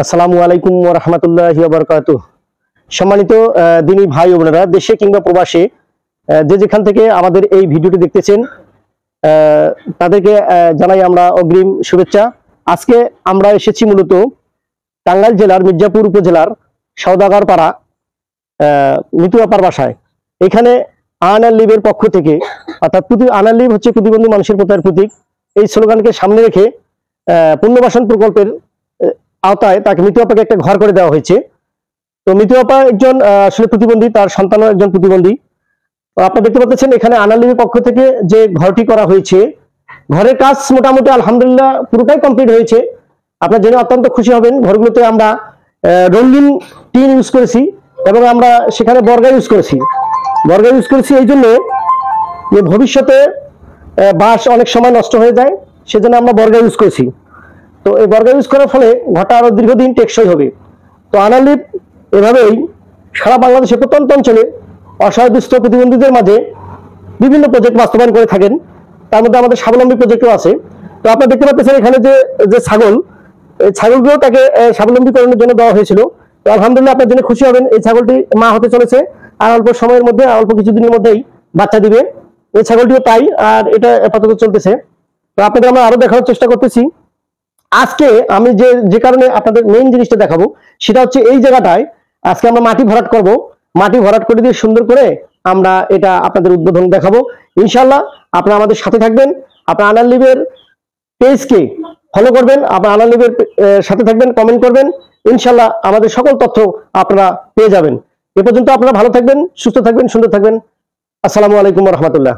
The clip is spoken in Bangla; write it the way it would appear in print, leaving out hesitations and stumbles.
আসসালামু আলাইকুম ওয়া রাহমাতুল্লাহি ওয়া বারাকাতুহু। সম্মানিত দিনী ভাই ও বোনেরা, দেশে কিংবা প্রবাসে যে যেখান থেকে আমাদের এই ভিডিওটি দেখতেছেন তাদেরকে জানাই আমরা অগ্রিম শুভেচ্ছা। আজকে আমরা এসেছি মূলত টাঙ্গাইল জেলার মির্জাপুর উপজেলার সওদাগর পাড়া মিতুয়াপার বাসায়। এখানে আনার লিবের পক্ষ থেকে, অর্থাৎ আনার লিব হচ্ছে প্রতিবন্ধী মানুষের প্রত্যয়ের প্রতীক, এই স্লোগানকে সামনে রেখে পুনর্বাসন প্রকল্পের আওতায় তাকে মিতুয়াপাকে একটা ঘর করে দেওয়া হয়েছে। তো মিতুয়াপা একজন আসলে প্রতিবন্ধী, তার সন্তানও একজন প্রতিবন্ধী। তো আপনারা দেখতে পাচ্ছেন এখানে আনালিমের পক্ষ থেকে যে ঘরটি করা হয়েছে, ঘরের কাজ মোটামুটি আলহামদুলিল্লাহ পুরোটাই কমপ্লিট হয়েছে। আপনারা জেনে অত্যন্ত খুশি হবেন, ঘরগুলোতে আমরা রঙিন টিন ইউজ করেছি এবং আমরা সেখানে বর্গা ইউজ করেছি। বর্গা ইউজ করেছি এই জন্য যে ভবিষ্যতে বাঁশ অনেক সময় নষ্ট হয়ে যায়, সেজন্য আমরা বর্গা ইউজ করেছি। তো এই বর্গা ইউজ করার ফলে ঘরটা আরো দীর্ঘদিন টেকসই হবে। তো আনালিপ এভাবেই সারা বাংলাদেশের প্রত্যন্ত অঞ্চলে অসহায় দুস্থ প্রতিবন্ধীদের মাঝে বিভিন্ন প্রজেক্ট বাস্তবায়ন করে থাকেন। তার মধ্যে আমাদের স্বাবলম্বী প্রজেক্টও আছে। তো আপনারা দেখতে পাচ্ছেন এখানে যে ছাগল, এই ছাগলগুলো তাকে স্বাবলম্বীকরণের জন্য দেওয়া হয়েছিল। তো আলহামদুলিল্লাহ আপনার জন্য খুশি হবেন, এই ছাগলটি মা হতে চলেছে আর অল্প সময়ের মধ্যে, অল্প কিছুদিনের মধ্যেই বাচ্চা দিবে। এই ছাগলটিও তাই, আর এটা আপাতত চলতেছে। তো আপনাদের আমরা আরো দেখানোর চেষ্টা করতেছি। আজকে আমি যে কারণে আপনাদের মেইন জিনিসটা দেখাবো সেটা হচ্ছে এই জায়গাটায় আজকে আমরা মাটি ভরাট করব। মাটি ভরাট করে দিয়ে সুন্দর করে আমরা এটা আপনাদের উদ্বোধন দেখাবো ইনশাআল্লাহ। আপনারা আমাদের সাথে থাকবেন, আপনারা আনার লিবের পেজকে ফলো করবেন, আপনারা আনার লিবের সাথে থাকবেন, কমেন্ট করবেন, ইনশাআল্লাহ আমাদের সকল তথ্য আপনারা পেয়ে যাবেন। এ পর্যন্ত আপনারা ভালো থাকবেন, সুস্থ থাকবেন, সুন্দর থাকবেন। আসসালামু আলাইকুম ওয়া রাহমাতুল্লাহ।